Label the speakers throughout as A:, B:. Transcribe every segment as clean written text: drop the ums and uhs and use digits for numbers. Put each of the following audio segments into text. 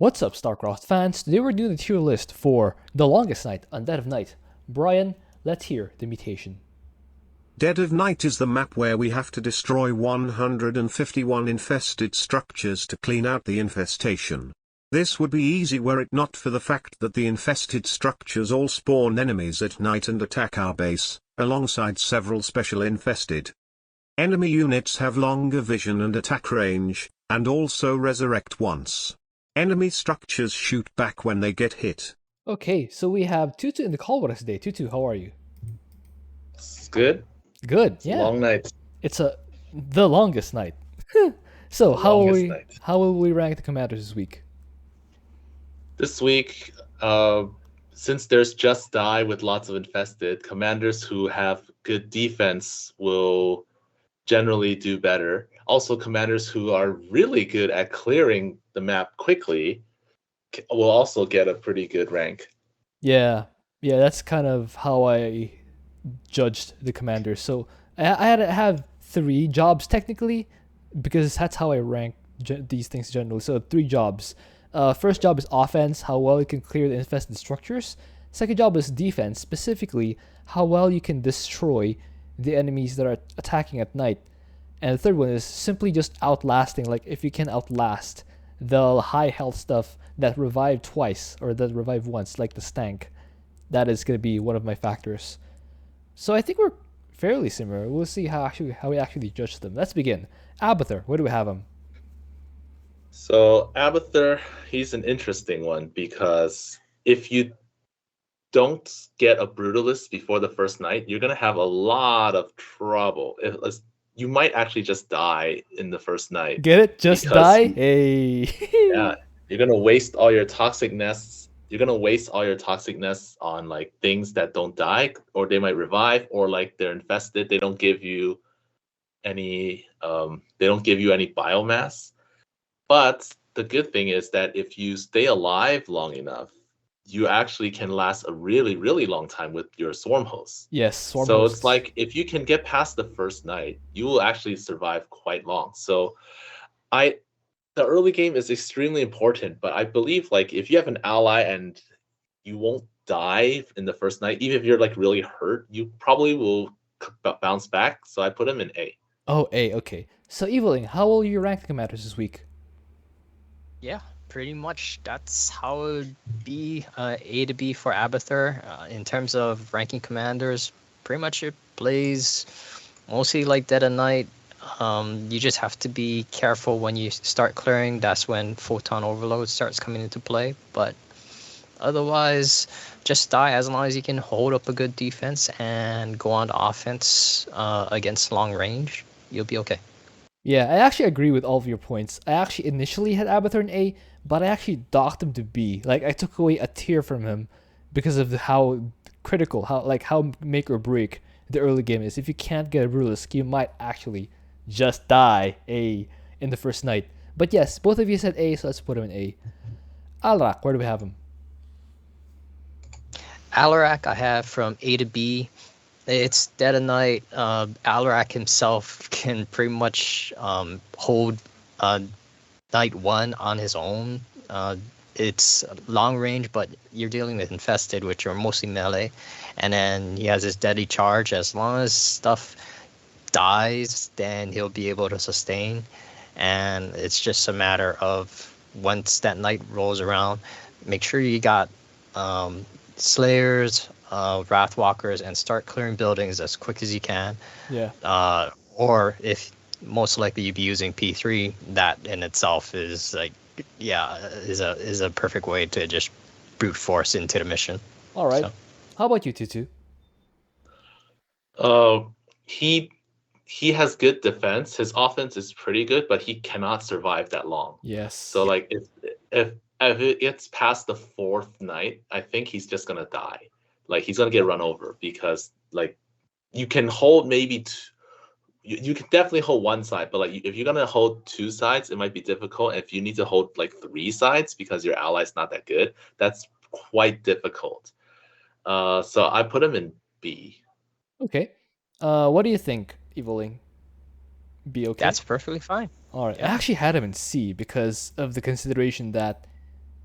A: What's up, Starcraft fans? Today we're doing the tier list for The Longest Night, Undead of Night. Brian, let's hear the mutation.
B: Dead of Night is the map where we have to destroy 151 infested structures to clean out the infestation. This would be easy were it not for the fact that the infested structures all spawn enemies at night and attack our base, alongside several special infested. Enemy units have longer vision and attack range, and also resurrect once. Enemy structures shoot back when they get hit.
A: Okay, so we have Twotuuu in the call with us today. Twotuuu, how are you?
C: It's good.
A: Good,
C: It's
A: yeah.
C: a long night.
A: It's the longest night. So how will we rank the commanders this week?
C: This week, since there's just die with lots of infested, commanders who have good defense will generally do better. Also, commanders who are really good at clearing the map quickly will also get a pretty good rank.
A: Yeah, that's kind of how I judged the commanders. So I had to have 3 jobs technically, because that's how I rank these things generally. So 3 jobs. First job is offense, how well you can clear the infested structures. Second job is defense, specifically how well you can destroy the enemies that are attacking at night. And the third one is simply just outlasting, like if you can outlast the high health stuff that revive twice or that revive once, like the stank. That is going to be one of my factors. So I think we're fairly similar. We'll see how we actually judge them. Let's begin. Abathur, where do we have him?
C: So Abathur, he's an interesting one because if you don't get a Brutalist before the first night, you're gonna have a lot of trouble. You might actually just die in the first night.
A: Get it? Just die? Hey.
C: Yeah, you're gonna waste all your toxic nests. You're gonna waste all your toxic nests on like things that don't die, or they might revive, or like they're infested. They don't give you any. They don't give you any biomass. But the good thing is that if you stay alive long enough, you actually can last a really, really long time with your swarm hosts.
A: Yes, swarm
C: so
A: hosts.
C: It's like if you can get past the first night, you will actually survive quite long. So the early game is extremely important, but I believe like if you have an ally and you won't die in the first night, even if you're like really hurt, you probably will bounce back. So I put him in A.
A: Oh, A, okay. So Eveling, how will you rank the commanders this week?
D: Yeah, pretty much that's how it would be A to B for Abathur. In terms of ranking commanders, pretty much it plays mostly like Dead of Night. You just have to be careful when you start clearing. That's when Photon Overload starts coming into play. But otherwise, just die as long as you can hold up a good defense and go on to offense against long range. You'll be okay.
A: Yeah, I actually agree with all of your points. I actually initially had Abathur in A, but I actually docked him to B. Like I took away a tier from him because of how critical, how make or break the early game is. If you can't get a Brutalist, you might actually just die A in the first night. But yes, both of you said A, so let's put him in A. Alarak, where do we have him?
D: Alarak I have from A to B. It's Dead of Night. Alarak himself can pretty much hold Night 1 on his own. It's long range, but you're dealing with infested, which are mostly melee. And then he has his deadly charge. As long as stuff dies, then he'll be able to sustain. And it's just a matter of once that night rolls around, make sure you got Slayers, Wrathwalkers, and start clearing buildings as quick as you can.
A: Yeah.
D: Or if most likely you'd be using P3, that in itself is like, is a perfect way to just brute force into the mission.
A: All right. So. How about you, Twotuuu?
C: He has good defense. His offense is pretty good, but he cannot survive that long.
A: Yes.
C: So like if it gets past the 4th night, I think he's just gonna die. Like he's gonna get run over because like you can hold maybe you can definitely hold one side, but like if you're gonna hold 2 sides, it might be difficult. If you need to hold like 3 sides because your ally's not that good, that's quite difficult. So I put him in B.
A: Okay. What do you think, Eveling? B, okay?
D: That's perfectly fine.
A: All right. Yeah. I actually had him in C because of the consideration that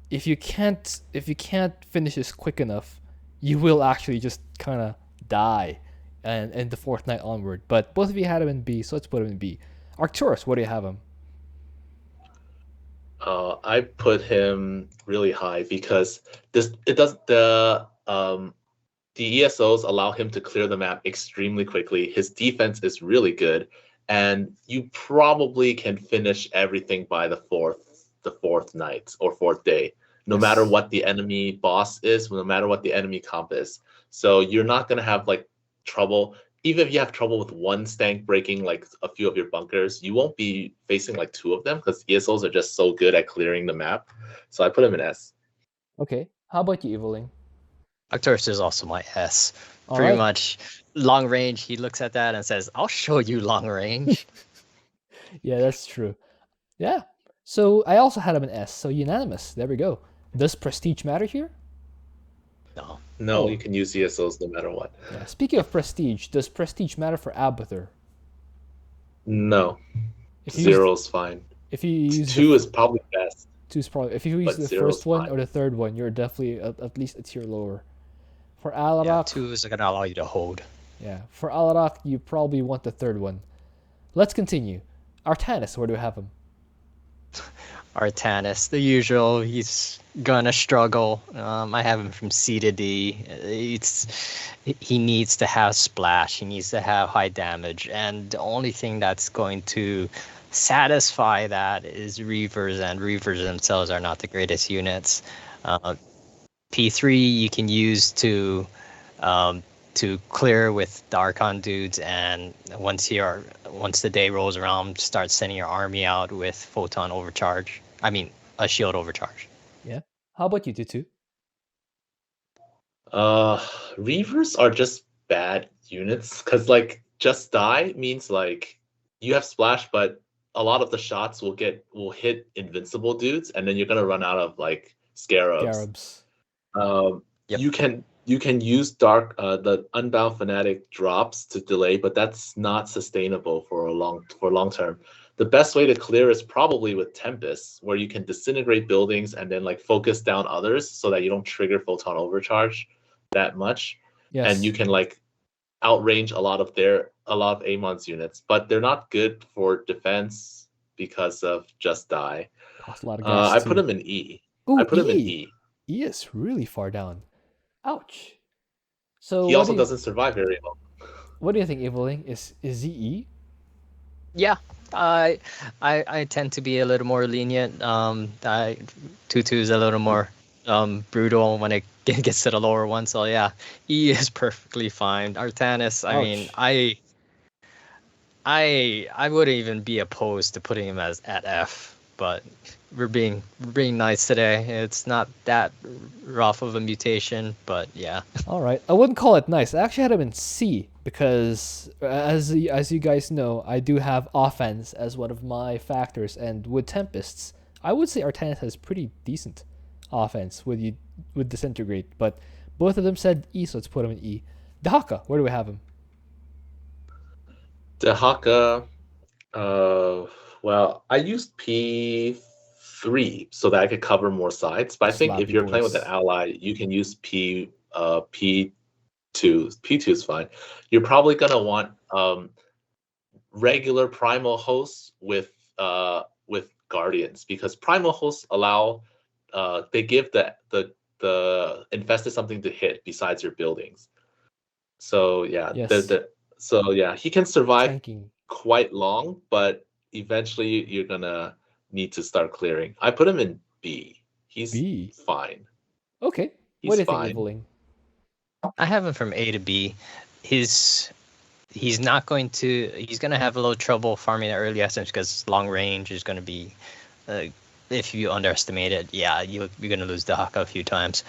A: if you can't finish this quick enough, you will actually just kind of die, and the fourth night onward. But both of you had him in B, so let's put him in B. Arcturus, what do you have him?
C: I put him really high because the ESOs allow him to clear the map extremely quickly. His defense is really good, and you probably can finish everything by the fourth night or fourth day, no
A: Yes.
C: matter what the enemy boss is, no matter what the enemy comp is. So you're not gonna have like trouble. Even if you have trouble with one stank breaking like a few of your bunkers, you won't be facing like two of them because ESOs are just so good at clearing the map. So I put him in S.
A: Okay. How about you, Eveling?
D: Arcturus is also my S.
A: All
D: Pretty
A: right.
D: much long range. He looks at that and says, "I'll show you long range."
A: Yeah, that's true. Yeah. So I also had him in S. So unanimous. There we go. Does prestige matter here?
D: No.
C: No,
A: Oh.
C: you can use ESOs no matter what.
A: Yeah. Speaking of prestige, does prestige matter for Abathur?
C: No,
A: If you
C: zero
A: use,
C: is fine.
A: if you use
C: Two is probably best.
A: two's probably if you use
C: but
A: the
C: zero's
A: first one
C: fine.
A: or the third one, you're definitely at least a tier lower. For
D: Yeah,
A: Alarak,
D: 2 is gonna allow you to hold.
A: yeah, for Alarak, you probably want the third one. Let's continue. Artanis, where do we have him?
D: Artanis, the usual. He's gonna struggle. I have him from C to D. He needs to have splash. He needs to have high damage, and the only thing that's going to satisfy that is Reavers, and Reavers themselves are not the greatest units. P3 you can use to clear with the Archon dudes, and once the day rolls around, start sending your army out with Photon Overcharge. I mean, a Shield Overcharge.
A: Yeah. How about you, Twotuuu?
C: Reavers are just bad units because like just die means like you have splash, but a lot of the shots will hit invincible dudes, and then you're gonna run out of like scarabs.
D: Yep.
C: You can use the Unbound Fanatic drops to delay, but that's not sustainable for long term. The best way to clear is probably with Tempest, where you can disintegrate buildings and then like focus down others so that you don't trigger Photon Overcharge that much.
A: Yes.
C: And you can like outrange a lot of Amon's units, but they're not good for defense because of just die.
A: Cost a lot of gas
C: I
A: too.
C: put him in E.
A: Ooh,
C: I put him in
A: E.
C: E.
A: E is really far down. Ouch. So
C: He
A: what
C: also
A: do you,
C: doesn't survive very long.
A: what do you think, Eveling? Is he E?
D: Yeah, I tend to be a little more lenient. Tutu is a little more brutal when it gets to the lower one. So yeah, E is perfectly fine. Artanis, I mean,
A: Ouch.
D: I wouldn't even be opposed to putting him at F, but we're being nice today. It's not that rough of a mutation, but yeah.
A: All right. I wouldn't call it nice. I actually had him in C because, as you guys know, I do have offense as one of my factors, and with Tempests, I would say Artanis has pretty decent offense with Disintegrate, but both of them said E, so let's put him in E. Dehaka, where do we have him?
C: Dehaka, well, I used P3 so that I could cover more sides, but I think if
A: Slappy
C: you're playing with
A: boys.
C: an ally, you can use P2. P2 is fine. You're probably gonna want regular primal hosts with guardians, because primal hosts allow they give the infested something to hit besides your buildings. So yeah,
A: Yes.
C: so yeah, he can survive
A: Tanking.
C: quite long, but eventually you're gonna need to start clearing. I put him in B. He's
A: B.
C: fine.
A: Okay.
C: He's
A: What do you
C: fine.
A: think, Eveling?
D: I have him from A to B. He's not going to. He's going to have a little trouble farming the early items because long range is going to be. If you underestimate it, yeah, you're going to lose the Dehaka a few times.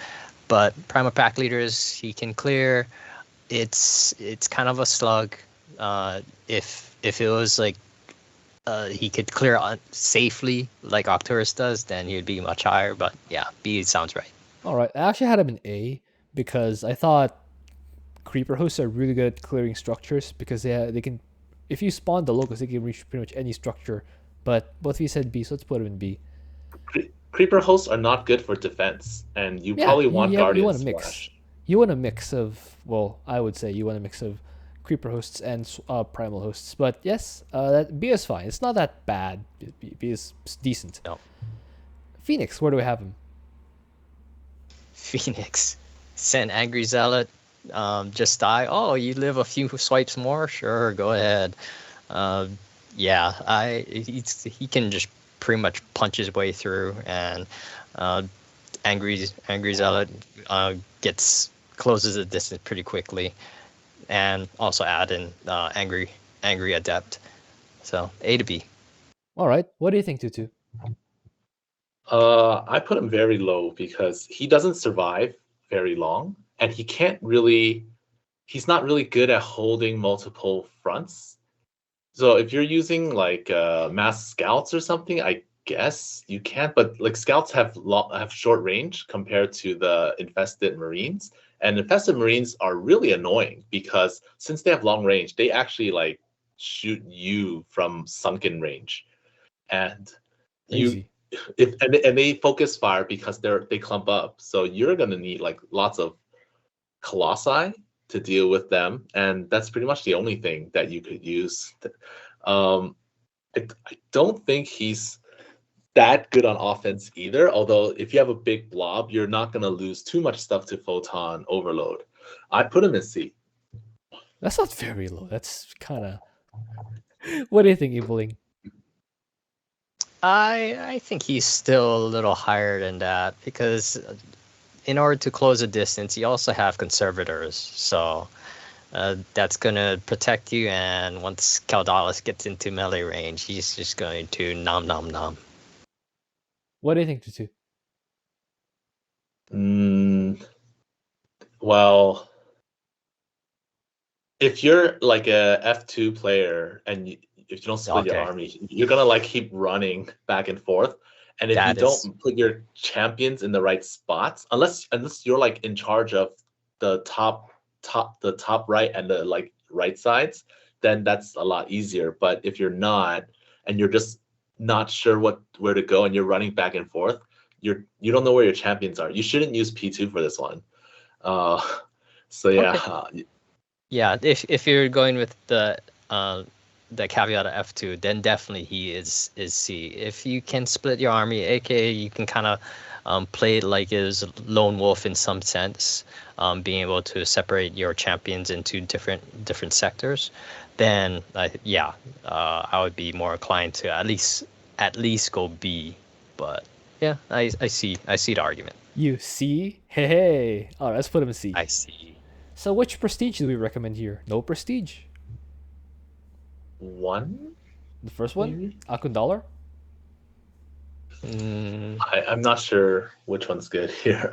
D: But Primal Pack Leaders, he can clear. It's kind of a slug. If it was like he could clear safely like Arcturus does, then he would be much higher. But yeah, B sounds right.
A: All right. I actually had him in A because I thought creeper hosts are really good at clearing structures because they can, if you spawn the locust, they can reach pretty much any structure. But both of you said B, so let's put him in B.
C: creeper hosts are not good for defense, and you
A: Yeah,
C: probably want
A: you
C: Guardian
A: want a mix.
C: Splash.
A: You want a mix of, well, I would say you want a mix of creeper hosts and primal hosts. But yes, that B is fine. It's not that bad. B is decent.
D: No.
A: Phoenix, where do we have him?
D: Phoenix. Send Angry Zealot. Just die. Oh, you live a few swipes more? Sure, go ahead. Yeah, he can just pretty much punch his way through, and Angry Zealot closes the distance pretty quickly, and also add in Angry Adept. So A to B.
A: All right. What do you think, Tutu?
C: I put him very low because he doesn't survive very long, and he's not really good at holding multiple fronts. So if you're using like mass scouts or something, I guess you can, but like scouts have short range compared to the infested marines, and infested marines are really annoying because since they have long range, they actually like shoot you from sunken range, and you
A: Crazy.
C: and they focus fire because they clump up. So you're gonna need like lots of colossi to deal with them, and that's pretty much the only thing that you could use. I don't think he's that good on offense either. Although if you have a big blob, you're not gonna lose too much stuff to Photon Overload. I put him in C.
A: That's not very low. That's kind of. What do you think, Eviling?
D: I think he's still a little higher than that because in order to close a distance, you also have conservators. So that's gonna protect you. And once Caldalis gets into melee range, he's just going to nom nom nom.
A: What do you think, Tutu?
C: Well, if you're like a F2 player and if you don't split your army, you're gonna like keep running back and forth. And if you don't put your champions in the right spots, unless you're like in charge of the top right and the like right sides, then that's a lot easier. But if you're not, and you're just not sure where to go, and you're running back and forth, you don't know where your champions are. You shouldn't use P2 for this one. So yeah.
D: Okay. Yeah, if you're going with the caveat of F2, then definitely he is C. If you can split your army, aka you can kind of play it like as lone wolf in some sense, being able to separate your champions into different sectors, then I would be more inclined to at least go B. But yeah, I see the argument.
A: You see? Hey. All right, let's put him in C.
D: I see.
A: So which prestige do we recommend here? No prestige.
C: One?
A: The first one? Akundalor?
C: I'm not sure which one's good here.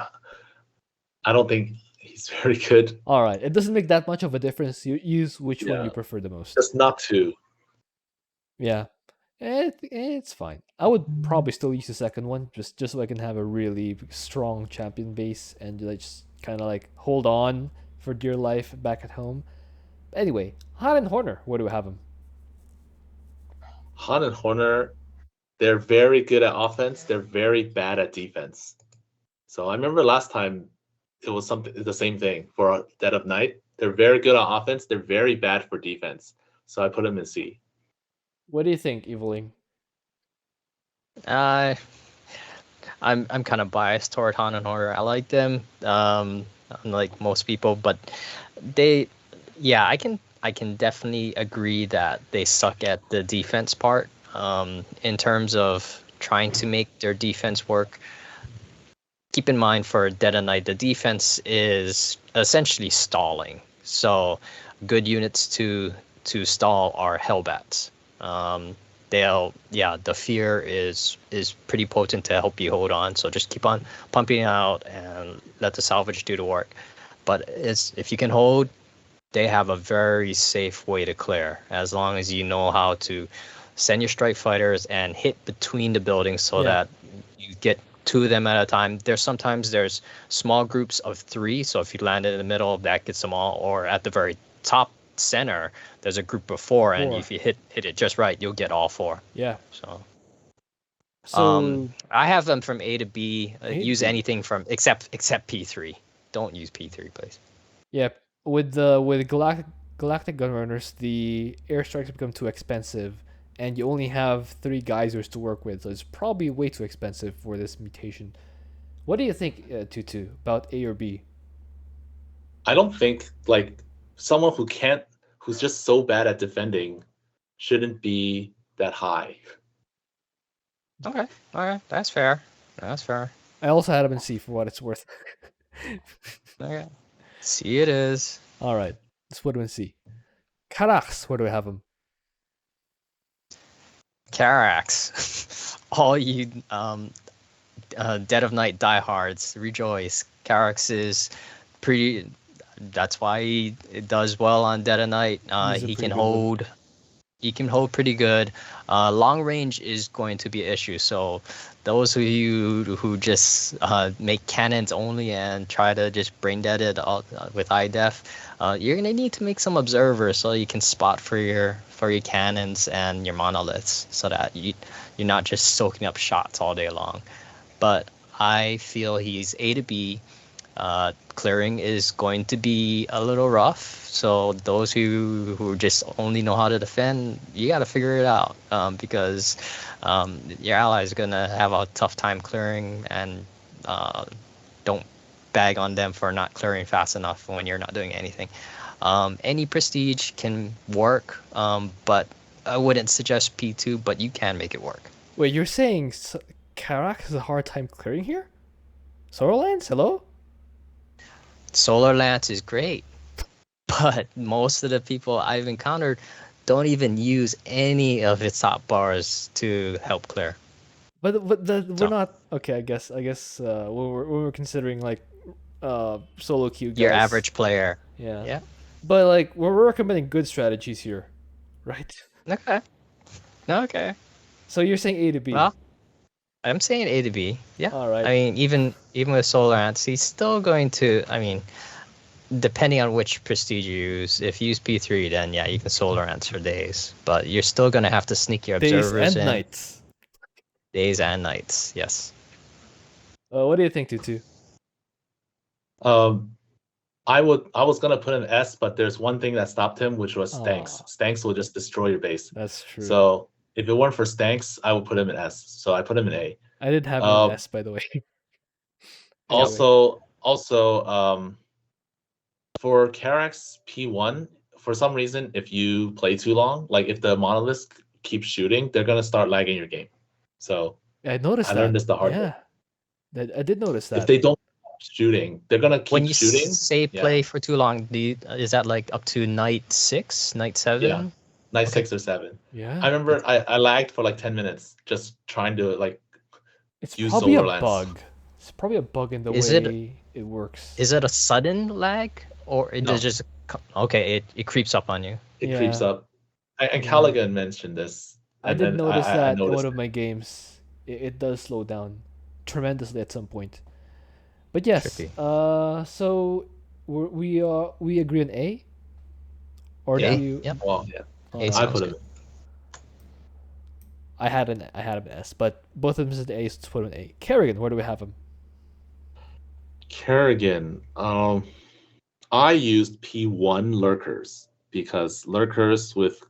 C: I don't think he's very good.
A: All right, it doesn't make that much of a difference. You use which one you prefer the most.
C: Just not two.
A: Yeah, it's fine. I would probably still use the second one just so I can have a really strong champion base and like just kind of like hold on for dear life back at home. Anyway, Han and Horner, where do we have them?
C: Han and Horner, they're very good at offense. They're very bad at defense. So I remember last time it was the same thing for Dead of Night. They're very good on offense. They're very bad for defense. So I put them in C.
A: What do you think, Eviling?
D: I'm kind of biased toward Han and Horner. I like them, unlike most people, but I can definitely agree that they suck at the defense part. In terms of trying to make their defense work, keep in mind for Dead of Night, the defense is essentially stalling. So good units to stall are Hellbats. The fear is pretty potent to help you hold on. So just keep on pumping out and let the salvage do the work. But if you can hold, they have a very safe way to clear, as long as you know how to send your strike fighters and hit between the buildings so that you get two of them at a time. Sometimes there's small groups of 3, so if you land in the middle, that gets them all, or at the very top center there's a group of 4, and if you hit it just right, you'll get all 4.
A: Yeah.
D: So
A: So
D: I have them from A to B.
A: A to
D: Use
A: B.
D: anything from except P3. Don't use P3, please.
A: yeah, with galactic gunrunners, the airstrikes become too expensive, and you only have 3 geysers to work with, so it's probably way too expensive for this mutation. What do you think, Tutu, about A or B?
C: I don't think like someone who's just so bad at defending shouldn't be that high.
D: Okay, all right, that's fair. That's fair.
A: I also had him in C for what it's worth.
D: Okay, C it is.
A: All right, let's put him in C. Karax, where do we have him?
D: Karax. All you Dead of Night diehards, rejoice. Karax is pretty. That's why he does well on Dead of Night. He can hold. He can hold pretty good. Long range is going to be an issue. So those of you who just make cannons only and try to just brain dead it all, with IDEF, you're gonna need to make some observers so you can spot for your cannons and your monoliths, so that you're not just soaking up shots all day long. But I feel he's A to B. Clearing is going to be a little rough. So those who just only know how to defend, you got to figure it out, because your allies are going to have a tough time clearing, and don't bag on them for not clearing fast enough when you're not doing anything. Any prestige can work, but I wouldn't suggest P2, but you can make it work.
A: Wait, you're saying Karax has a hard time clearing here? Sorrowlands, hello?
D: Solar Lance is great, but most of the people I've encountered don't even use any of its top bars to help clear.
A: But we're not okay. I guess when we're considering like solo queue guys,
D: Your average player.
A: Yeah.
D: Yeah.
A: But like we're recommending good strategies here, right?
D: Okay. Okay.
A: So you're saying A to B.
D: Well, I'm saying A to B. Yeah.
A: All right.
D: I mean, even with Solar Ants, he's still going to. I mean, depending on which prestige you use, if you use P3, then yeah, you can Solar Ants for days. But you're still going to have to sneak your observers
A: and
D: in.
A: nights.
D: Days and nights. Yes.
A: What do you think, Tutu?
C: I was gonna put an S, but there's one thing that stopped him, which was Stanks. Stanks will just destroy your base.
A: That's true.
C: So if it weren't for Stanks, I would put him in S. So I put him in A.
A: I did have an S, by the way.
C: Also, for Karax P1, for some reason, if you play too long, like if the monoliths keep shooting, they're gonna start lagging your game. So
A: I noticed that.
C: I learned this the hard way.
A: Yeah, I did notice that.
C: If they don't stop shooting, they're gonna keep
D: when you
C: shooting.
D: Say play for too long, is that like up to night 6, night 7?
C: Yeah, night 6 or 7.
A: Yeah.
C: I remember I lagged for like 10 minutes just trying to like.
A: It's
C: use
A: probably a
C: Solar Lance.
A: bug. It's probably a bug in the
D: Is
A: way it works.
D: Is it a sudden lag, or it
C: No.
D: just okay? It creeps up on you.
C: It
A: Yeah.
C: creeps up. And Kerrigan mentioned this.
A: I
C: and
A: did
C: then
A: notice that in
C: noticed
A: one of my games. It does slow down tremendously at some point. But yes,
D: Trippy.
A: so we agree on A, or
C: Yeah.
A: do you?
D: Yep.
C: Well, yeah.
A: Oh,
D: A
C: I
D: sounds
C: put
D: good.
C: him.
A: I had an S, but both of them said A, so let's put him in A. Kerrigan, where do we have him?
C: Kerrigan. I used P1 lurkers because lurkers with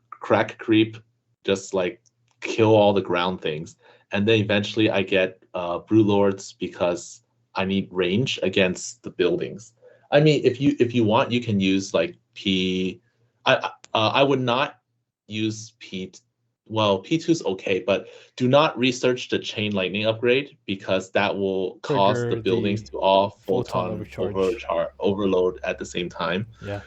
C: crack creep just like kill all the ground things, and then eventually I get brood lords because I need range against the buildings. I mean, if you want, you can use like P. I would not use P. Well, P2 is okay, but do not research the chain lightning upgrade because that will cause
A: Trigger
C: the buildings
A: the
C: to all
A: photon
C: photon overload at the same time.
A: Yeah.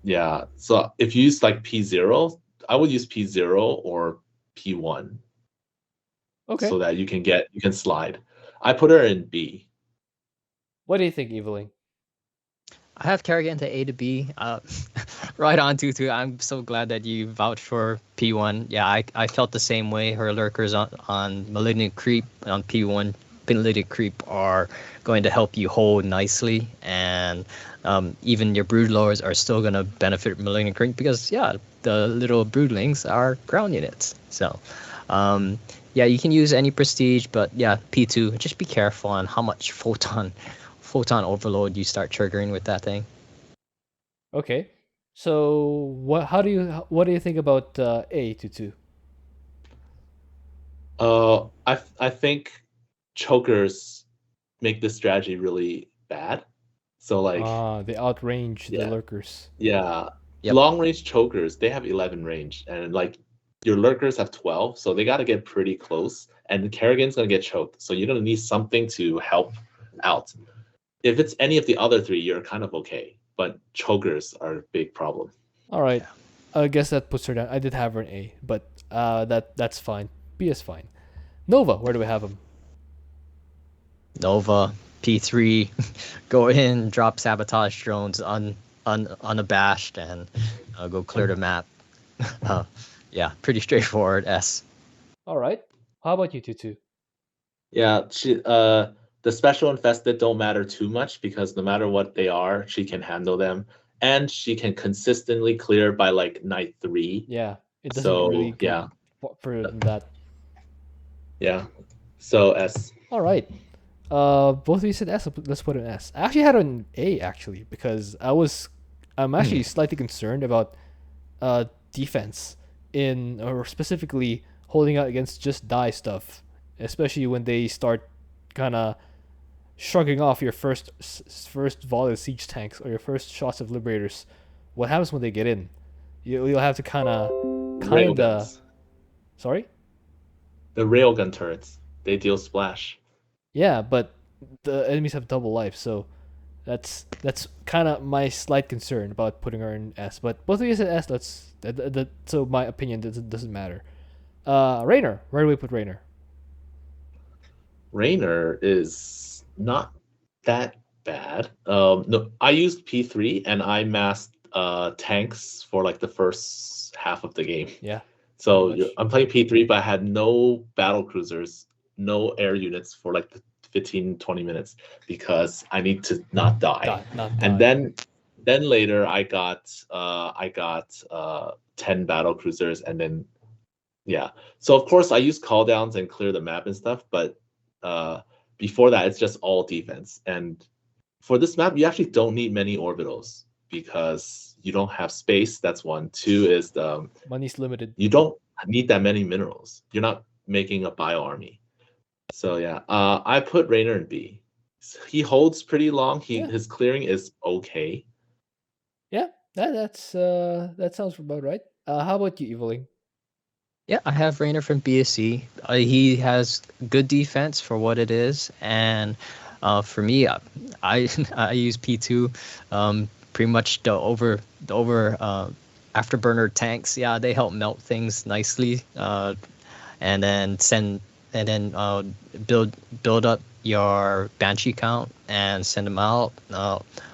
C: Yeah. So if you use like P0, I would use P0 or P1.
A: Okay.
C: So that you can slide. I put her in B.
A: What do you think, Eveling?
D: I have Kerrigan to A to B. Right on, Twotuuu. I'm so glad that you vouched for P1. Yeah, I felt the same way. Her lurkers on Malignant Creep, on P1, Malignant Creep are going to help you hold nicely. And even your Broodlords are still going to benefit from Malignant Creep because, yeah, the little Broodlings are ground units. So Yeah, you can use any prestige, but yeah, P2. Just be careful on how much photon overload you start triggering with that thing.
A: Okay. So what do you think about A22?
C: I think chokers make this strategy really bad. So like,
A: Ah, they outrange the
C: yeah,
A: lurkers.
C: yeah,
D: Yep.
C: long range chokers, they have 11 range, and like your lurkers have 12, so they got to get pretty close. And Kerrigan's gonna get choked, so you're gonna need something to help out. If it's any of the other three, you're kind of okay, but chokers are a big problem.
A: All right.
D: Yeah.
A: I guess that puts her down. I did have her in A, but that's fine. B is fine. Nova, where do we have him?
D: Nova, P3, go in, drop sabotage drones unabashed, and go clear the map. Yeah, pretty straightforward. S.
A: All right. How about you, Tutu?
C: Yeah, the special infested don't matter too much because no matter what they are, she can handle them, and she can consistently clear by like night 3.
A: Yeah, it doesn't really
C: So
A: go
C: yeah,
A: further than that.
C: yeah. So S.
A: All right. Both of you said S. Let's put an S. I actually had an A actually because I'm actually slightly concerned about defense or specifically holding out against just die stuff, especially when they start kind of shrugging off your first volley of siege tanks or your first shots of liberators. What happens when they get in? You'll have to kind of
C: Railguns.
A: sorry.
C: The railgun turrets. They deal splash.
A: Yeah, but the enemies have double life, so that's kind of my slight concern about putting her in S. But both of you said S. So my opinion doesn't matter. Raynor, where do we put Raynor?
C: Raynor is not that bad. No, I used P3 and I masked tanks for like the first half of the game.
A: Yeah.
C: So
A: pretty much.
C: I'm playing P3, but I had no battle cruisers, no air units for like the 15, 20 minutes because I need to not die.
A: Not
C: And
A: die.
C: then later I got 10 battle cruisers, and then yeah. So of course I use call downs and clear the map and stuff, but before that it's just all defense. And for this map, you actually don't need many orbitals because you don't have space. That's one. Two is
A: Money's limited.
C: you don't need that many minerals. You're not making a bio army. So yeah, I put Raynor in B. He holds pretty long.
A: Yeah.
C: His clearing is okay.
A: Yeah, that sounds about right. How about you, Eveling?
D: Yeah, I have Raynor from BSC. He has good defense for what it is, and for me, I I use P2. Pretty much the over afterburner tanks. Yeah, they help melt things nicely, and then build up your Banshee count and send them out.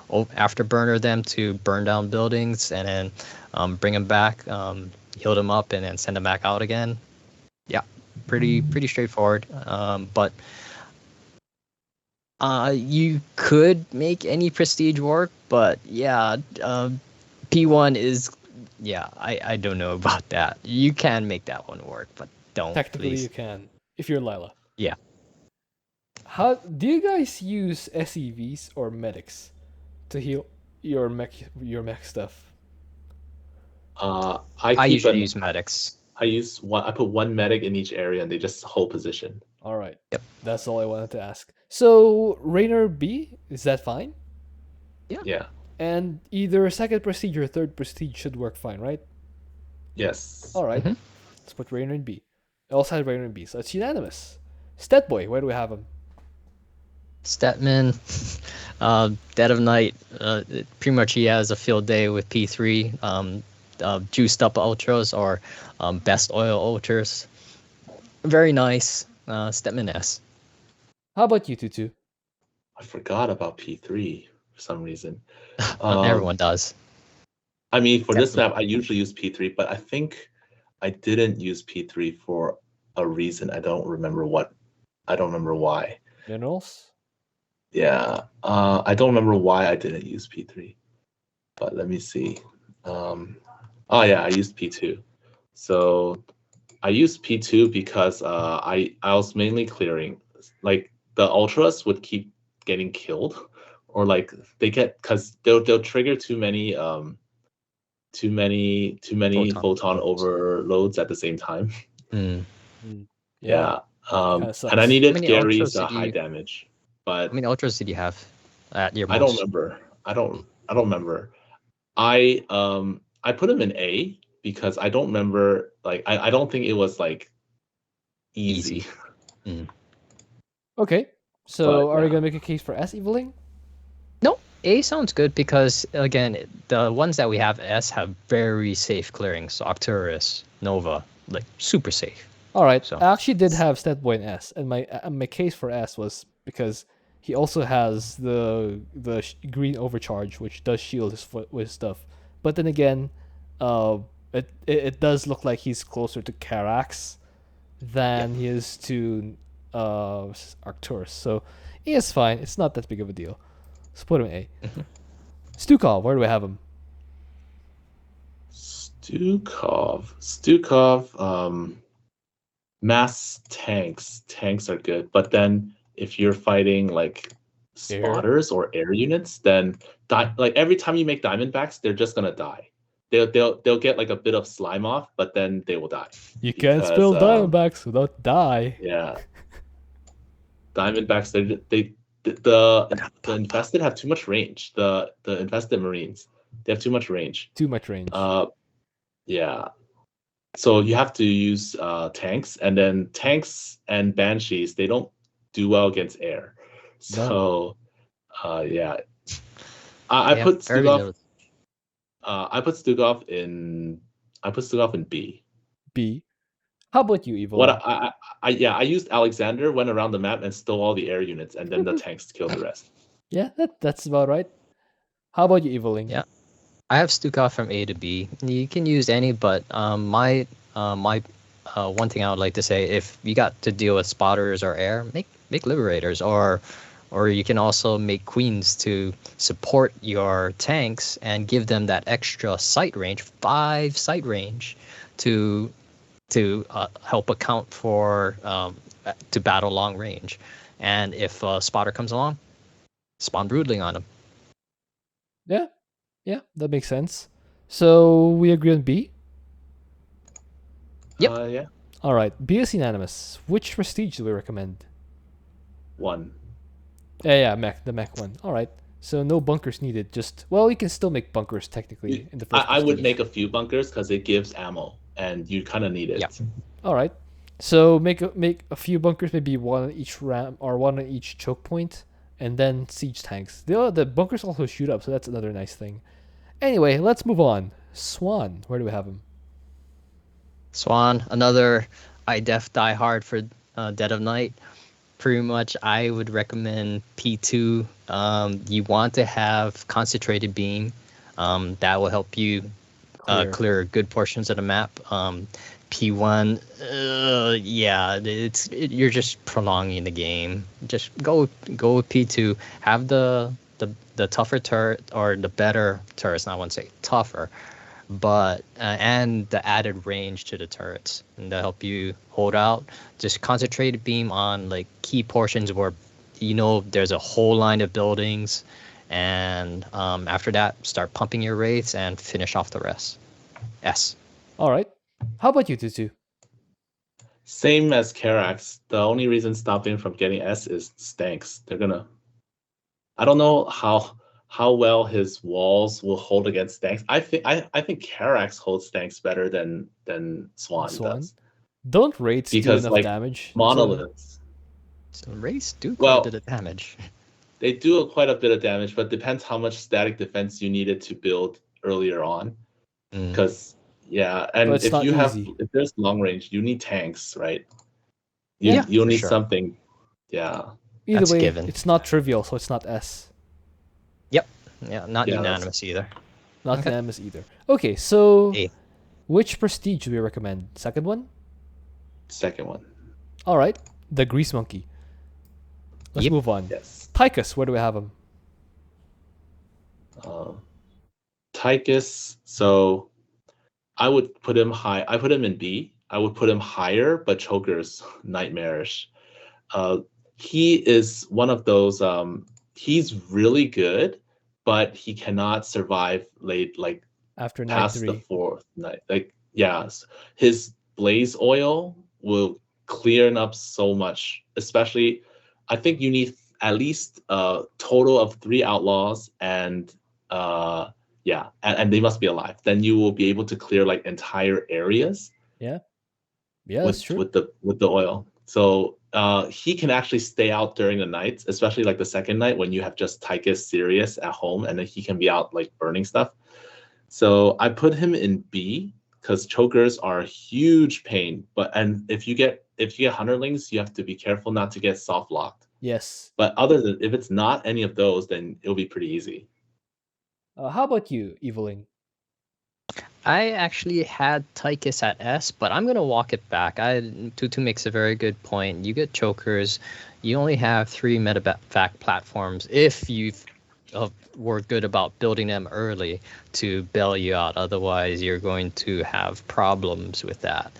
D: Afterburner them to burn down buildings, and then bring them back. Heal them up and then send them back out again. Yeah, pretty straightforward. But you could make any prestige work, but yeah, P1 is I don't know about that. You can make that one work, but don't.
A: Technically,
D: please.
A: you can if you're Lila.
D: Yeah.
A: How do you guys use SEVs or medics to heal your mech stuff?
D: I usually use medics.
C: I put one medic in each area and they just hold position.
A: All right.
D: Yep.
A: That's all I wanted to ask. So Raynor B, is that fine?
C: Yeah.
A: And either second prestige or third prestige should work fine, right?
C: Yes.
A: All right.
D: Mhm.
A: Let's put Raynor in B. I also had Raynor in B, so it's unanimous. Stetboy, where do we have him?
D: Stetmann, Dead of Night. Pretty much he has a field day with P3. Juiced up ultras or best oil ultras. Very nice. Stetmann S.
A: How about you, Tutu?
C: I forgot about P3 for some reason.
D: Everyone does.
C: I mean, for this map, I usually use P3, but I think I didn't use P3 for a reason. I don't remember why.
A: Minerals?
C: Yeah. I don't remember why I didn't use P3. But let me see. Oh yeah, I used P2. So I used P2 because I was mainly clearing, like the ultras would keep getting killed, or like they get, because they'll trigger too many photon overloads at the same time.
D: Mm.
A: Yeah.
C: Yeah.
A: Kinda sucks.
C: And I
D: How
C: needed
D: many
C: Gary's
D: ultras did
C: high
D: you?
C: damage,
D: How
C: but
D: many ultras did you have at your
C: I don't
D: most?
C: remember. I don't remember. I put him in A because I don't remember, like I don't think it was like easy.
D: Mm.
A: Okay. So
C: But,
A: are you
C: yeah.
A: gonna make a case for S eviling?
D: No, A sounds good because again, the ones that we have S have very safe clearing. So Arcturus, Nova, like super safe.
A: All right.
D: So
A: I actually did have Stetboy in S, and my case for S was because he also has the green overcharge, which does shield his foot with stuff. But then again, it does look like he's closer to Karax than he is to Arcturus. So he is fine. It's not that big of a deal. Let's put him in A. Stukov, where do we have him?
C: Stukov, mass tanks are good, but then if you're fighting like spotters or air units, then like every time you make Diamondbacks, they're just gonna die. They'll get like a bit of slime off, but then they will die.
A: You can't
C: Because,
A: spell Diamondbacks without die.
C: Yeah, Diamondbacks, the infested have too much range. The infested Marines, they have too much range.
A: Too much range.
C: Yeah. So you have to use tanks, and then tanks and banshees, they don't do well against air. So yeah, I put Stukov. I put Stukov in B.
A: B. How about you, Evil?
C: What I used Alexander, went around the map and stole all the air units, and then the tanks killed the rest.
A: Yeah, that's about right. How about you, Eviling?
D: Yeah, I have Stukov from A to B. You can use any, but my one thing I would like to say, if you got to deal with spotters or air, make liberators, or you can also make queens to support your tanks and give them that extra sight range, 5 sight range, to help account for to battle long range. And if a spotter comes along, spawn broodling on him.
A: Yeah, that makes sense. So we agree on B?
D: Yep.
C: Yeah.
A: All right, B is unanimous. Which prestige do we recommend?
C: 1.
A: Yeah, the mech one. All right. So no bunkers needed. Just, well, you can still make bunkers technically in the first.
C: I would make a few bunkers because it gives ammo, and you kind of need it.
D: Yeah.
A: All right. So make a few bunkers, maybe one on each ram or one on each choke point, and then siege tanks. The bunkers also shoot up, so that's another nice thing. Anyway, let's move on. Swann, where do we have him?
D: Swann, another iDef die hard for Dead of Night. Pretty much, I would recommend P2. You want to have concentrated beam. That will help you clear good portions of the map. P1, yeah, you're just prolonging the game. Just go with P2. Have the tougher turret, or the better turrets. Not want to say tougher, but and the added range to the turrets, and to help you hold out. Just concentrated beam on like key portions where there's a whole line of buildings, and after that, start pumping your wraiths and finish off the rest. S.
A: All right. How about you, Twotuuu?
C: Same as Karax. The only reason stopping from getting S is stanks. They're gonna. I don't know how well his walls will hold against stanks. I think Karax holds stanks better than Swann does.
A: Don't raids do enough
C: like,
A: damage?
C: Monoliths.
D: So raids do quite a bit of damage.
C: They do quite a bit of damage, but depends how much static defense you needed to build earlier on. Because and if there's long range, you need tanks, right? You'll need something. Yeah.
A: Either way, it's not trivial, so it's not S.
D: Yep. Yeah, not unanimous either.
A: Not unanimous either. Okay, so which prestige do we recommend? Second one?
C: Second one.
A: All right. The Grease Monkey. Let's move on.
C: Yes.
A: Tychus, where do we have him?
C: Tychus, so I would put him high. I put him in B I would put him higher, but Choker's nightmarish. He is one of those. He's really good, but he cannot survive late, like
A: After night
C: past the
A: 3.
C: fourth night. Like, yes, his blaze oil will clear up so much. Especially, I think you need at least a total of 3 outlaws, and and they must be alive. Then you will be able to clear like entire areas
A: Yeah, that's true.
C: with the oil. So he can actually stay out during the nights, especially like the second night when you have just Tychus Sirius at home, and then he can be out like burning stuff. So I put him in B because chokers are a huge pain. And if you get hunterlings, you have to be careful not to get soft locked.
A: Yes.
C: But other than if it's not any of those, then it'll be pretty easy.
A: How about you, Eveling?
D: I actually had Tychus at S, but I'm gonna walk it back. Twotuuu makes a very good point. You get chokers, you only have 3 medevac platforms if you were good about building them early to bail you out. Otherwise, you're going to have problems with that.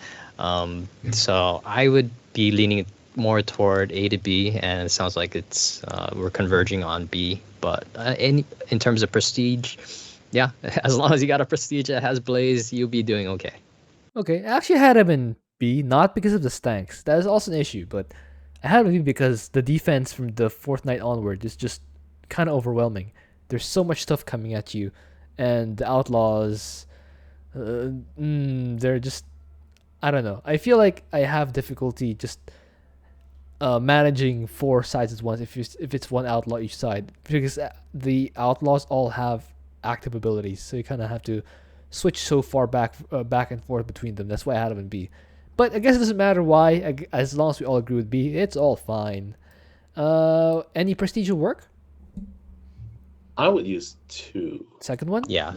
D: So I would be leaning more toward A to B, and it sounds like it's we're converging on B. But in terms of prestige, yeah, as long as you got a prestige that has blaze, you'll be doing okay.
A: Okay, I actually had him in B, not because of the stanks. That is also an issue, but I had him in B because the defense from the 4th night onward is just kind of overwhelming. There's so much stuff coming at you, and the outlaws, they're just, I don't know. I feel like I have difficulty just managing 4 sides at once if it's one outlaw each side, because the outlaws all have active abilities, so you kind of have to switch so far back and forth between them. That's why I had them in B. But I guess it doesn't matter why, as long as we all agree with B, it's all fine. Any prestige will work?
C: I would use 2.
A: Second one?
D: Yeah,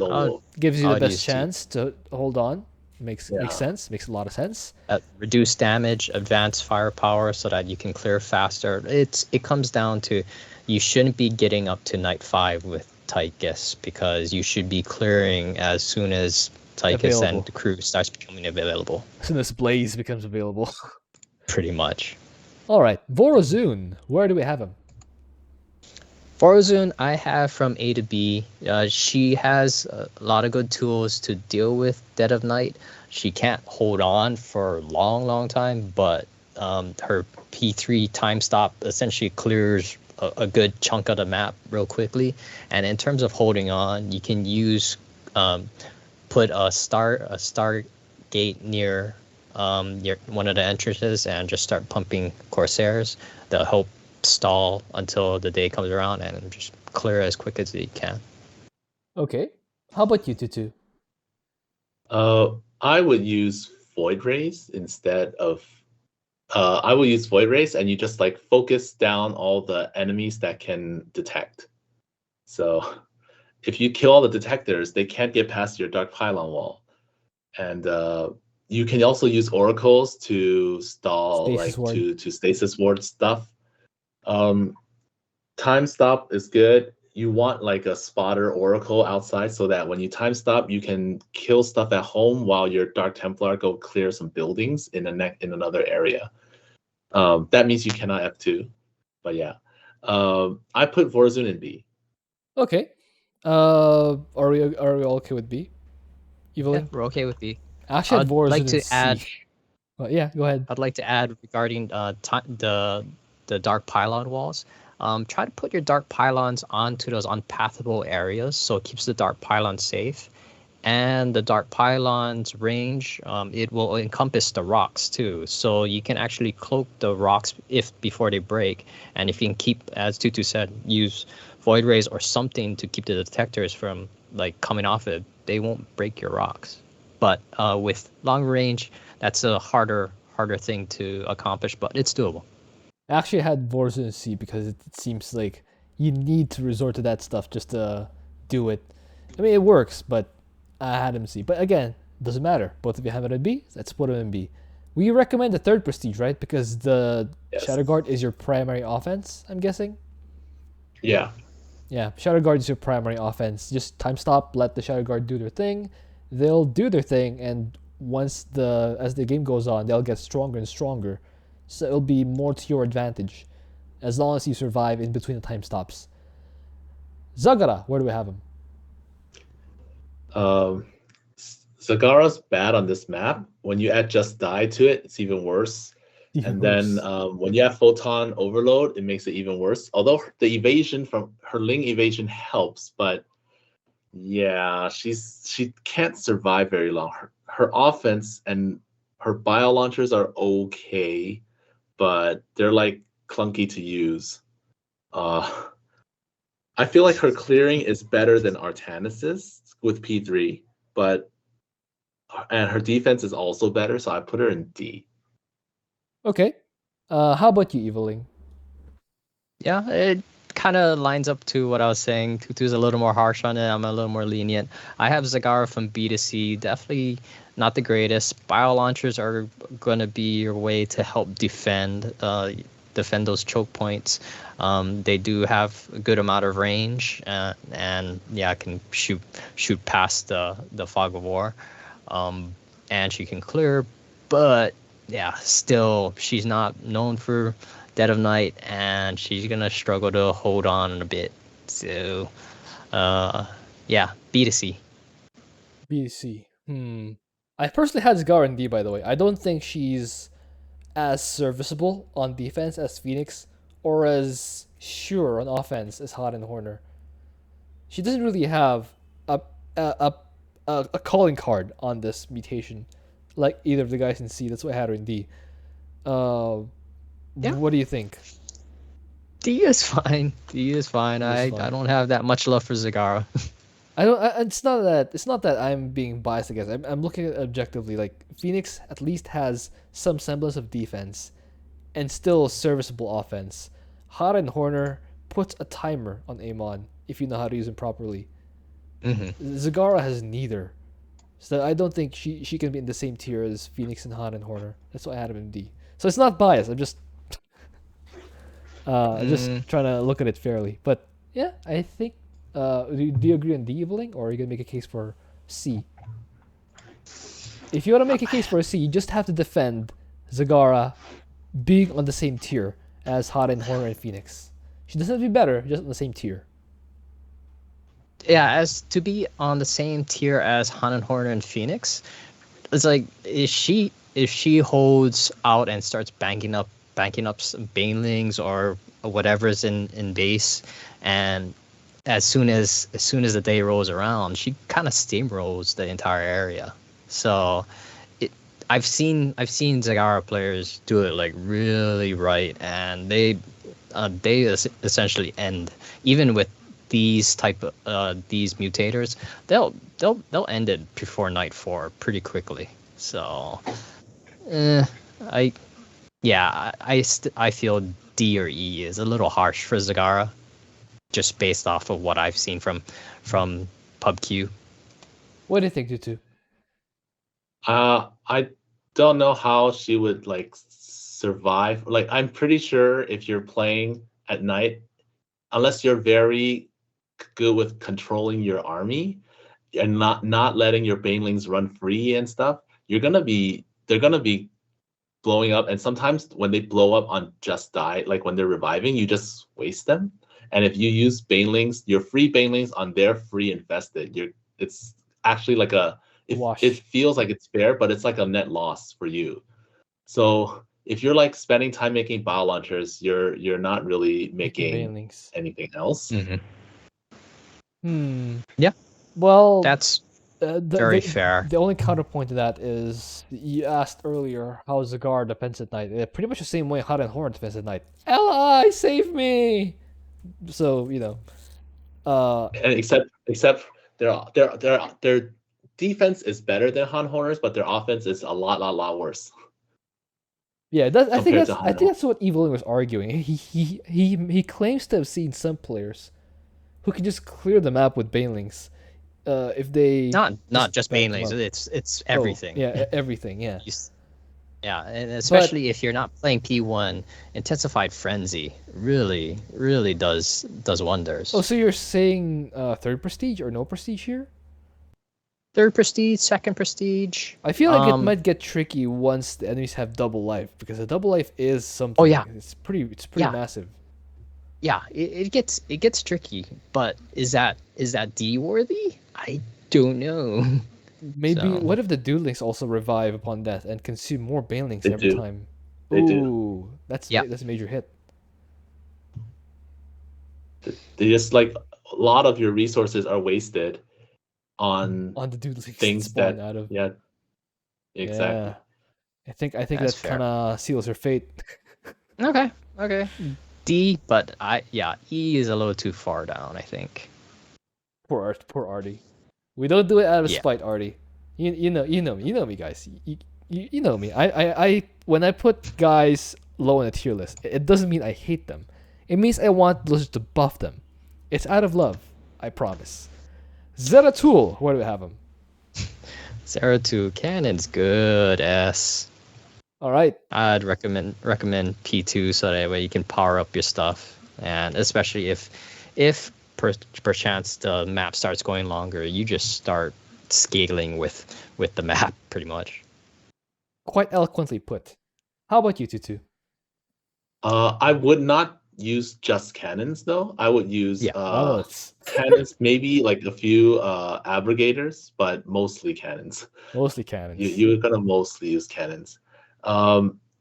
A: Gives you
D: I
A: the
D: would
A: best
D: use 2.
A: chance to hold on. Makes
C: Yeah.
A: sense. Makes a lot of sense.
D: Reduce damage, advance firepower, so that you can clear faster. It comes down to you shouldn't be getting up to night 5 with Tychus, because you should be clearing as soon as Tychus
A: Available.
D: and the crew starts becoming available.
A: As soon as Blaze becomes available.
D: Pretty much.
A: All right, Vorazun. Where do we have him?
D: Vorazun, I have from A to B. She has a lot of good tools to deal with Dead of Night. She can't hold on for a long, long time, but her P3 time stop essentially clears a good chunk of the map real quickly. And in terms of holding on, you can use put a star gate near one of the entrances and just start pumping Corsairs. They'll help stall until the day comes around and just clear as quick as you can.
A: Okay. How about you, Twotuuu?
C: I would use Void Rays instead of. I will use Void Rays, and you just like focus down all the enemies that can detect. So, if you kill all the detectors, they can't get past your Dark Pylon wall, and you can also use oracles to stall,
A: Stasis ward.
C: to stasis ward stuff. Time stop is good. You want like a spotter oracle outside so that when you time stop, you can kill stuff at home while your Dark Templar go clear some buildings in another area. That means you cannot F2, but yeah. I put Vorazun in B.
A: Okay. Are we all okay with B? Evelyn?
D: Yeah, we're okay with B.
A: Actually,
D: I'd
A: Vorazun
D: like
A: in
D: to
A: C.
D: add.
A: Yeah, go ahead.
D: I'd like to add regarding the Dark Pylon walls. Try to put your Dark Pylons onto those unpathable areas, so it keeps the Dark Pylon safe. And the Dark Pylon's range, it will encompass the rocks too, so you can actually cloak the rocks before they break. And if you can keep, as Twotuuu said, use Void Rays or something to keep the detectors from like coming off it, they won't break your rocks. But with long range, that's a harder thing to accomplish, but it's doable.
A: I actually had Vorazun in C because it seems like you need to resort to that stuff just to do it. I mean, it works, but I had him in C. But again, doesn't matter. Both of you have it in B. Let's put him in B. We recommend the 3rd prestige, right? Because the Shadow Guard is your primary offense, I'm guessing?
C: Yeah.
A: Yeah, Shadow Guard is your primary offense. Just time stop, let the Shadow Guard do their thing. They'll do their thing, and as the game goes on, they'll get stronger and stronger. So it'll be more to your advantage, as long as you survive in between the time stops. Zagara, where do we have him?
C: Zagara's bad on this map. When you add Just Die to it, it's even worse.
A: Even
C: And
A: worse.
C: then when you have Photon Overload, it makes it even worse. Although the evasion from her Ling evasion helps, but yeah, she can't survive very long. Her offense and her bio launchers are okay, but they're like clunky to use. I feel like her clearing is better than Artanis's with P3, and her defense is also better, so I put her in D.
A: Okay. How about you, Eveling?
D: Yeah, it kind of lines up to what I was saying. Tutu's a little more harsh on it. I'm a little more lenient. I have Zagara from B to C. Definitely not the greatest. Bio launchers are going to be your way to help defend those choke points. They do have a good amount of range, and yeah, can shoot past the fog of war, and she can clear. But yeah, still, she's not known for Dead of Night, and she's gonna struggle to hold on a bit. So, yeah, B to C.
A: B to C. I personally had Zagara in D, by the way. I don't think she's as serviceable on defense as Phoenix, or as sure on offense as Hot and Horner. She doesn't really have a a, a calling card on this mutation, like either of the guys in C. That's why I had her in D.
D: Yeah.
A: What do you think?
D: D is fine. D is fine. I don't have that much love for Zagara.
A: I don't. It's not that I'm being biased against. I'm looking at it objectively. Like Phoenix at least has some semblance of defense, and still serviceable offense. Hara and Horner puts a timer on Amon if you know how to use him properly. Zagara has neither, so I don't think she can be in the same tier as Phoenix and Hara and Horner. That's why I had him in D. So it's not biased. I'm just trying to look at it fairly. But yeah, I think. Do you agree on D, Eveling, or are you gonna make a case for C? If you want to make a case for a C, you just have to defend Zagara being on the same tier as Hara and Horner and Phoenix. She doesn't have to be better, just on the same tier.
D: Yeah, as to be on the same tier as Han and Horner and Phoenix, it's like if she holds out and starts banking up some banelings or whatever's in base, and as soon as the day rolls around, she kind of steamrolls the entire area. So I've seen Zagara players do it like really right, and they essentially end, even with these these mutators, they'll end it before night 4 pretty quickly. So I feel D or E is a little harsh for Zagara, just based off of what I've seen from PubQ.
A: What do you think, Twotuuu?
C: I don't know how she would like survive. Like, I'm pretty sure if you're playing at night, unless you're very good with controlling your army and not letting your banelings run free and stuff, they're gonna be blowing up. And sometimes when they blow up on Just Die, like when they're reviving, you just waste them. And if you use banelings, your free banelings on their free infested, it's actually like it feels like it's fair, but it's like a net loss for you. So if you're like spending time making bio launchers, you're not really making anything else.
D: Yeah.
A: Well,
D: that's very fair.
A: The only counterpoint to that is you asked earlier how Zagara defends at night. Pretty much the same way Hara and Horn defends at night. Li, save me! So
C: and except their defense is better than Han Horner's, but their offense is a lot worse.
A: Yeah, I think that's what Eveling was arguing. He claims to have seen some players who can just clear the map with banelings. If they
D: not just banelings, it's everything.
A: Everything. Yeah.
D: Yeah, and especially if you're not playing P1, Intensified Frenzy really does wonders.
A: Oh, so you're saying third prestige or no prestige here?
D: third prestige, second prestige.
A: I feel like it might get tricky once the enemies have double life, because a double life is something.
D: Oh, yeah.
A: It's pretty
D: Yeah.
A: massive.
D: Yeah, it gets tricky, but is that D worthy? I don't know.
A: Maybe
D: So-
A: what if the duelings also revive upon death and consume more banelings
C: They
A: every
C: do.
A: time?
C: They do.
A: Ooh, that's
D: Yeah.
A: that's a major hit.
C: They just like a lot of your resources are wasted on
A: On the duelings
C: things
A: spawn
C: that
A: out of.
C: yeah, exactly.
A: Yeah. I think
D: That's
A: that
D: fair.
A: kind of seals her fate.
D: Okay. D, but E is a little too far down, I think.
A: Poor Artie. We don't do it out of
D: Yeah.
A: spite, Artie. You know me, guys. You know me. I when I put guys low in a tier list, it doesn't mean I hate them. It means I want Blizzard to buff them. It's out of love, I promise. Zeratul, where do we have him?
D: Zeratul Cannon's good. S.
A: All right.
D: I'd recommend P2 so that way you can power up your stuff, and especially if perchance the map starts going longer, you just start scaling with the map pretty much.
A: Quite eloquently put. How about you, Tutu?
C: I would not use just cannons though. I would use
D: Yeah.
A: Oh, it's
C: cannons, maybe like a few abrogators, but mostly cannons.
A: mostly cannons.
C: You're gonna mostly use cannons.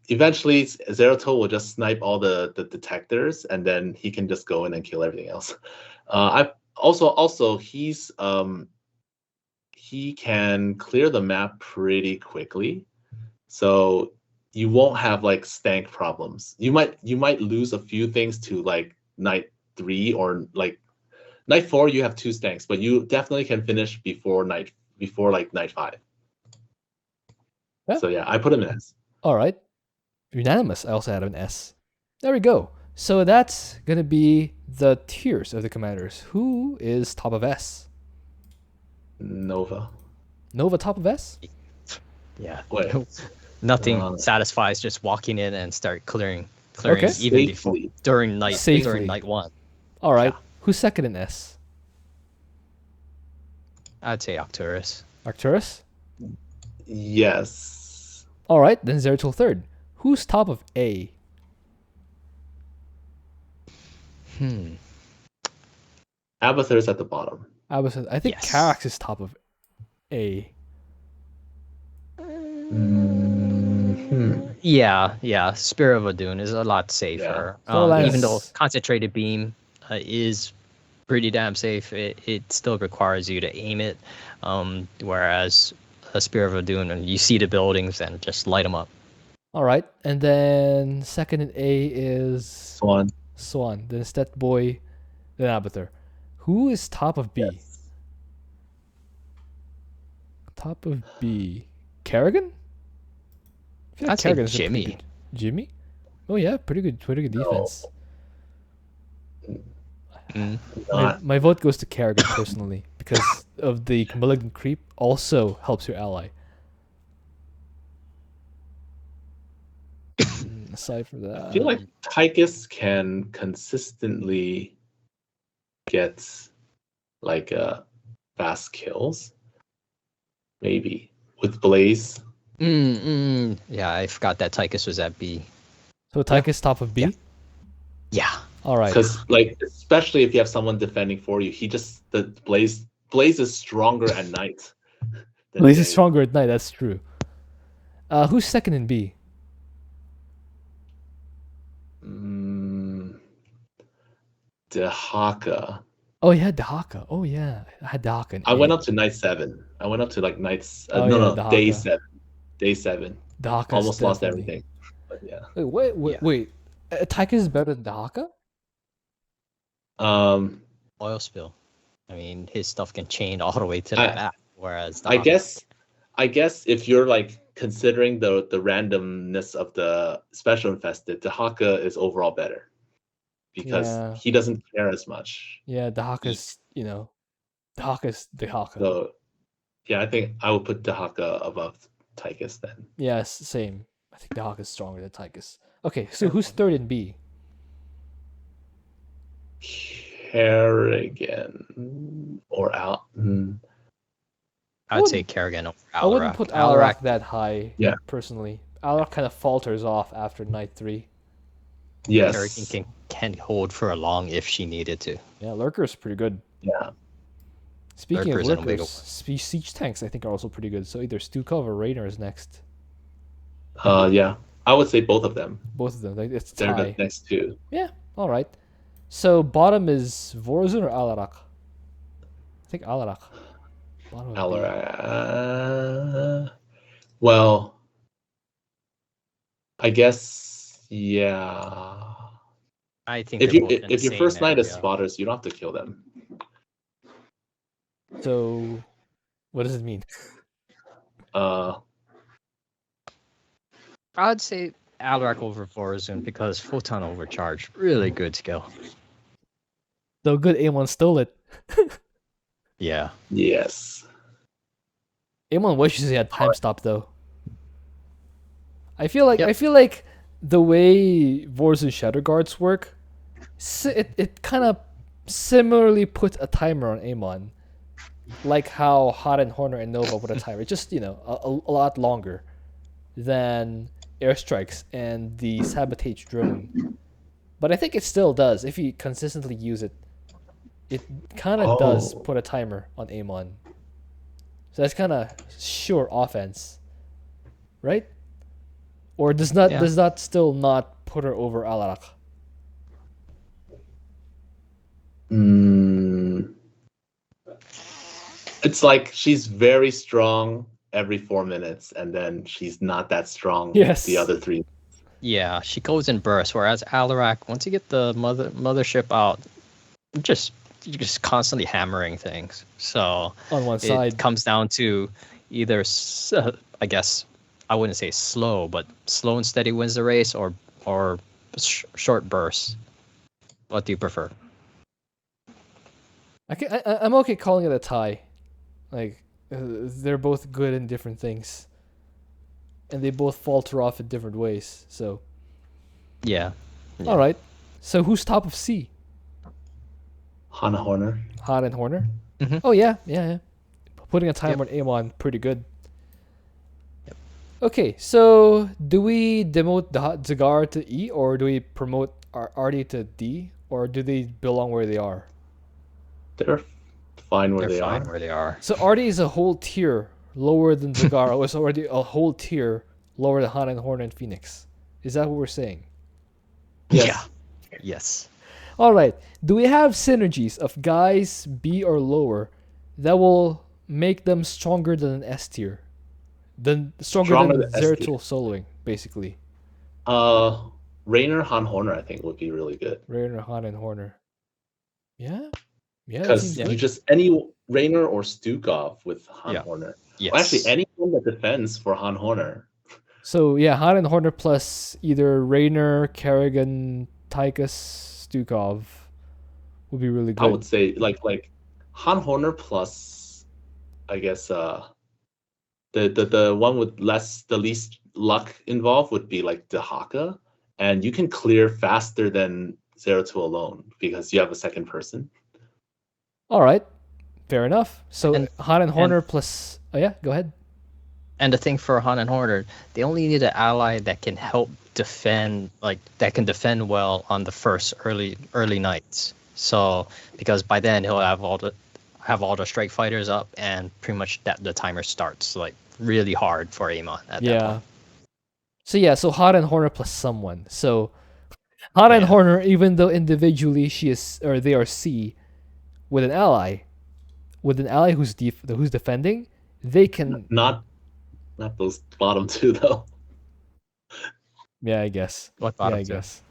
C: Eventually, Zeratul will just snipe all the detectors, and then he can just go in and kill everything else. I also he can clear the map pretty quickly, so you won't have like stank problems. You might lose a few things to like night 3 or like night 4. You have 2 stanks, but you definitely can finish before night 5.
A: Yeah.
C: So yeah, I put him in S.
A: All right. Unanimous. I also had an S. There we go. So that's going to be the tiers of the commanders. Who is top of S?
C: Nova.
A: Nova top of S?
D: Yeah.
C: Wait.
D: Nothing satisfies just walking in and start clearing even
C: Safely.
D: before during night
A: Safely.
D: 1.
A: All right.
D: Yeah.
A: Who's second in S?
D: I'd say Arcturus.
A: Arcturus?
C: Yes.
A: All right. Then Zeratul third. Who's top of A?
C: Abathur's at the bottom.
A: I think
D: Yes.
A: Karax is top of A.
D: Yeah. Spirit of Adun is a lot safer.
A: Yeah.
D: Even though concentrated beam is pretty damn safe, it still requires you to aim it. Whereas a Spirit of Adun, you see the buildings and just light them up.
A: All right. And then second in A is
C: Swann.
A: Then Stet Boy, then Abathur. Who is top of B?
C: Yes.
A: Top of B. Kerrigan? I feel like
D: I'd say
A: Kerrigan is a pretty
D: Jimmy.
A: good- Jimmy? Oh yeah, pretty good defense.
C: Not.
A: My vote goes to Kerrigan personally because of the malignant creep also helps your ally. Aside from that,
C: I feel like Tychus can consistently get like fast kills. Maybe with Blaze.
D: Yeah, I forgot that Tychus was at B.
A: so Tychus top of B.
D: Yeah.
A: All right.
C: Because like especially if you have someone defending for you, the Blaze is stronger at night. than
A: Blaze is
C: day.
A: stronger at night. That's true. Who's second in B?
C: Dehaka.
A: Oh yeah, Dehaka. Oh yeah, I had Dehaka. In
C: I
A: A.
C: went up to night 7. I went up to like nights.
A: Oh,
C: no,
A: yeah,
C: no,
A: Dehaka.
C: day 7. Day 7.
A: Dehaka
C: Almost lost everything. But yeah.
A: Wait. Tychus is better than Dehaka?
D: Oil spill. I mean, his stuff can chain all the way to the back. Whereas
C: I guess if you're like considering the randomness of the special infested, Dehaka is overall better because he doesn't care as much.
A: Yeah, Dehaka's Dehaka's Dehaka.
C: So yeah, I think I would put Dehaka above Tychus then.
A: Yes, same. I think Dehaka's stronger than Tychus. Okay, so who's third in B?
C: Kerrigan or Al.
D: I'd say Kerrigan over
A: I wouldn't
D: Alarak.
A: put Alarak that high.
C: Yeah.
A: Personally, Alarak kind of falters off after night 3.
C: Yes.
D: Kerrigan can hold for a long if she needed to.
A: Yeah, Lurker's pretty good.
C: Yeah.
A: Speaking
D: Lurkers
A: of
D: and Wiggle.
A: Lurkers, siege tanks I think are also pretty good. So either Stukov or Raynor is next.
C: Yeah. I would say both of them.
A: Both of them. Like, it's
C: They're
A: tie.
C: the next two.
A: Yeah, all right. So bottom is Vorazun or Alarak? I think Alarak. Bottom would be-
C: Well, I guess yeah.
D: I think
C: If
D: they're
C: you
D: both in the
C: if your
D: same
C: first night is
D: area.
C: spotters, you don't have to kill them.
A: So, what does it mean?
D: I'd say Alarak over Vorazun because Photon Overcharge, really good skill.
A: Though good A1 stole it.
D: Yeah.
C: Yes.
A: A1 wishes he had time stop though. I feel like
D: Yep.
A: the way Vorazun Shadow Guards work, it kind of similarly put a timer on Amon, like how Hot and Horner and Nova put a timer. Just a lot longer than airstrikes and the sabotage drone. But I think it still does if you consistently use it. It kind of does put a timer on Amon. So that's kind of sure offense, right? Or does that still not put her over Alarak?
C: It's like she's very strong every 4 minutes, and then she's not that strong the other 3.
D: Yeah, she goes in bursts, whereas Alarak, once you get the mothership out, you're just constantly hammering things. So
A: On one
D: it
A: side.
D: comes down to either, I guess, I wouldn't say slow, but slow and steady wins the race, or short bursts. What do you prefer?
A: I'm okay calling it a tie. Like, they're both good in different things. And they both falter off in different ways. So,
D: Yeah.
A: all right. So who's top of C?
C: Hana Horner.
A: Hot and Horner?
D: Mhm.
A: Oh, yeah. Putting a timer on Amon, pretty good.
D: Yep.
A: Okay, so do we demote the Zagara to E, or do we promote Artie to D, or do they belong where they are?
C: They're fine where
D: They're
C: they
D: fine
C: are.
D: where they are.
A: So Artie is a whole tier lower than Zagara. Was already a whole tier lower than Han and Horner and Phoenix. Is that what we're saying?
C: Yes.
D: Yeah. Yes.
A: All right. Do we have synergies of guys B or lower that will make them stronger than an S tier? Stronger than
C: than S tier.
A: Zeratul soloing, basically.
C: Raynor Han Horner, I think, would be really good.
A: Raynor, Han, and Horner. Yeah? Yeah, that
C: Because
A: seems
C: you
A: good.
C: just any Raynor or Stukov with Han
D: Yeah.
C: Horner.
D: Yes.
C: Well, actually, anyone that defends for Han Horner.
A: So, yeah, Han and Horner plus either Raynor, Kerrigan, Tychus, Stukov would be really good.
C: I would say like Han Horner plus, I guess the one with the least luck involved would be like Dehaka, and you can clear faster than Zeratul alone because you have a second person.
A: All right. Fair enough. So,
D: And-
A: Han and Horner plus... Oh, yeah, go ahead.
D: And the thing for Han and Horner, they only need an ally that can help defend, that can defend well on the first early nights. So because by then he'll have all the strike fighters up, and pretty much the timer starts really hard for Amon at that point.
A: So Han and Horner plus someone. So Han and Horner, even though individually they are C, with an ally who's defending, they can.
C: Not those bottom two though.
A: Yeah, I guess.
D: What
A: Yeah,
D: bottom
A: I
D: two?
A: guess.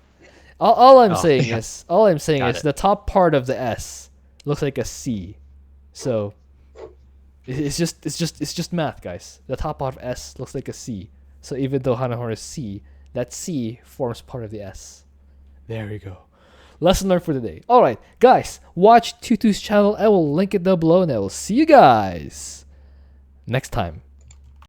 A: All I'm
D: Oh,
A: saying
D: yeah.
A: is
D: Got it.
A: the top part of the S looks like a C. So it's just math, guys. The top part of S looks like a C. So even though Han and Horner is C, that C forms part of the S. There we go. Lesson learned for today. All right, guys, watch Twotuu's channel. I will link it down below, and I will see you guys next time.